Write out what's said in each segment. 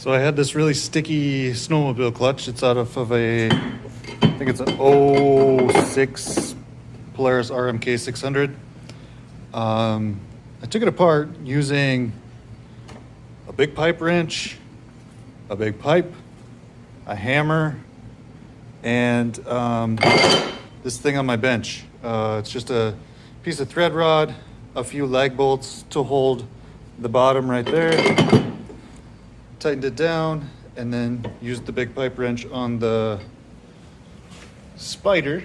So I had this really sticky snowmobile clutch. It's out of a, I think it's an '06 Polaris RMK 600. I took it apart using a big pipe wrench, a big pipe, a hammer, and this thing on my bench. It's just a piece of thread rod, a few lag bolts to hold the bottom right there. Tightened it down, and then used the big pipe wrench on the spider,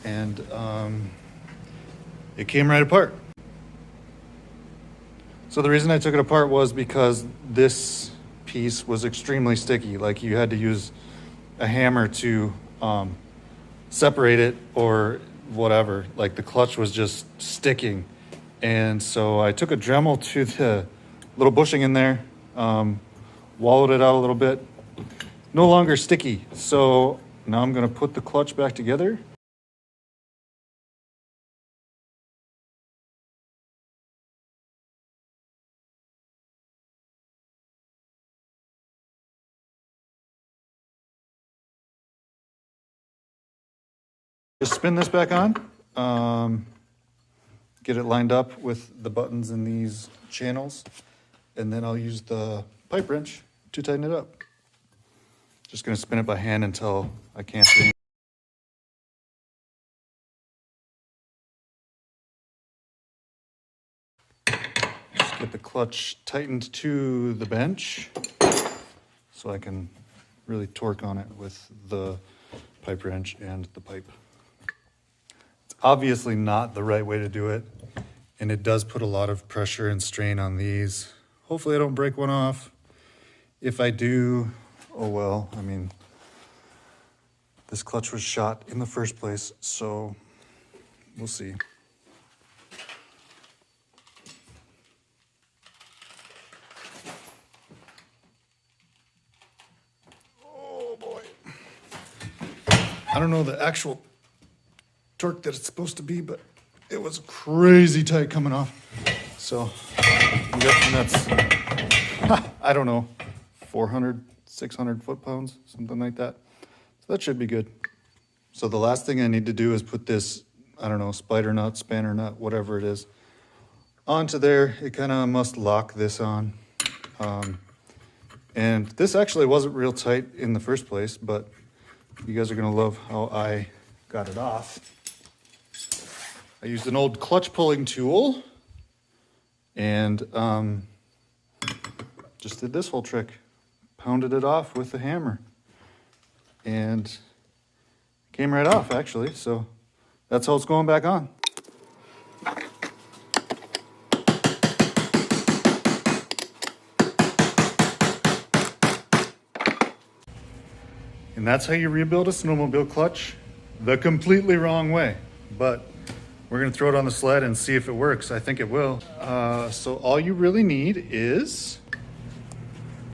and it came right apart. So the reason I took it apart was because this piece was extremely sticky. Like, you had to use a hammer to separate it or whatever. Like, the clutch was just sticking. And so I took a Dremel to the little bushing in there, wallowed it out a little bit. No longer sticky. So now I'm going to put the clutch back together. Just spin this back on, get it lined up with the buttons in these channels, and then I'll use the pipe wrench to tighten it up. Just gonna spin it by hand until I can't see. Just get the clutch tightened to the bench so I can really torque on it with the pipe wrench and the pipe. It's obviously not the right way to do it, and it does put a lot of pressure and strain on these. Hopefully I don't break one off. If I do, oh well. I mean, this clutch was shot in the first place, so we'll see. Oh boy. I don't know the actual torque that it's supposed to be, but it was crazy tight coming off. So I'm guessing that's, I don't know, 400, 600 foot-pounds, something like that. So that should be good. So the last thing I need to do is put this, I don't know, spider nut, spanner nut, whatever it is, onto there. It kind of must lock this on. And this actually wasn't real tight in the first place, but you guys are gonna love how I got it off. I used an old clutch pulling tool and just did this whole trick. Pounded it off with the hammer, and it came right off actually. So that's how it's going back on. And that's how you rebuild a snowmobile clutch the completely wrong way. But we're gonna throw it on the sled and see if it works. I think it will. So all you really need is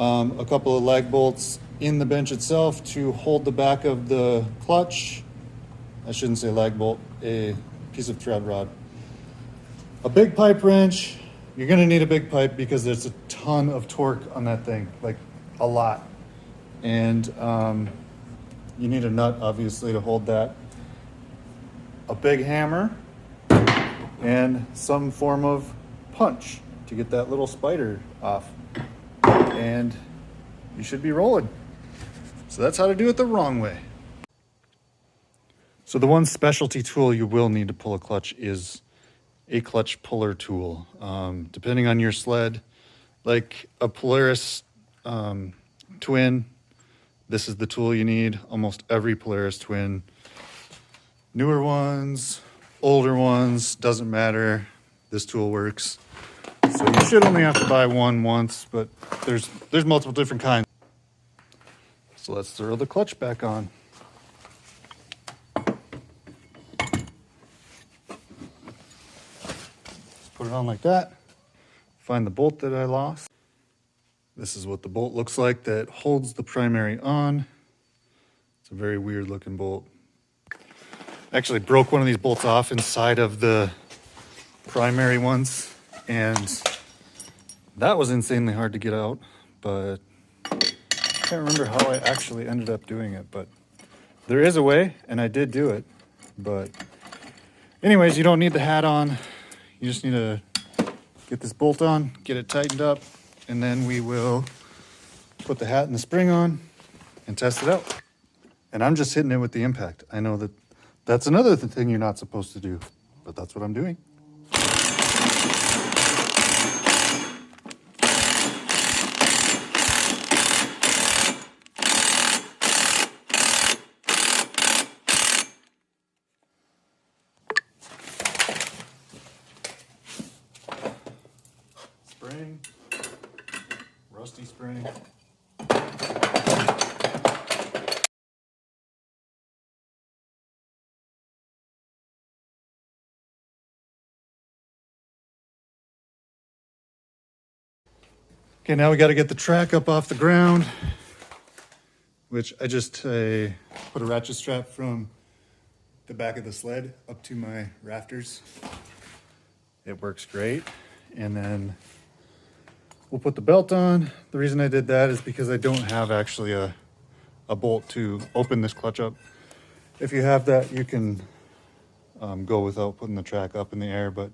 a couple of lag bolts in the bench itself to hold the back of the clutch. I shouldn't say lag bolt, a piece of thread rod. A big pipe wrench. You're gonna need a big pipe because there's a ton of torque on that thing, like a lot. And you need a nut, obviously, to hold that. A big hammer and some form of punch to get that little spider off. And you should be rolling. So that's how to do it the wrong way. So the one specialty tool you will need to pull a clutch is a clutch puller tool. Depending on your sled, like a Polaris twin, this is the tool you need. Almost every Polaris twin, newer ones, older ones, doesn't matter. This tool works. So you should only have to buy one once, but there's multiple different kinds. So let's throw the clutch back on. Just put it on like that. Find the bolt that I lost. This is what the bolt looks like that holds the primary on. It's a very weird looking bolt. I actually broke one of these bolts off inside of the primary ones, and that was insanely hard to get out, but Can't remember how I actually ended up doing it, but there is a way, and I did do it. But anyways, you don't need the hat on. You just need to get this bolt on, get it tightened up, and then we will put the hat and the spring on and test it out. And I'm just hitting it with the impact. I know that that's another thing you're not supposed to do, but that's what I'm doing. Spring, rusty spring. Okay, now we got to get the track up off the ground, which I just put a ratchet strap from the back of the sled up to my rafters. It works great. And then we'll put the belt on. The reason I did that is because I don't have actually a bolt to open this clutch up. If you have that, you can go without putting the track up in the air, but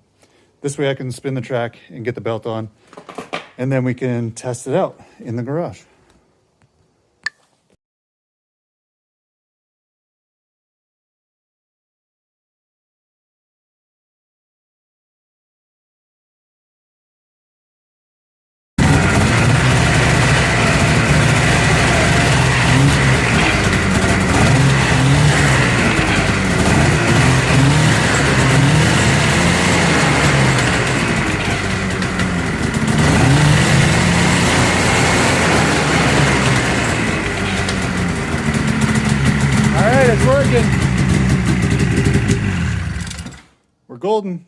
this way I can spin the track and get the belt on, and then we can test it out in the garage. All right, it's working. We're golden.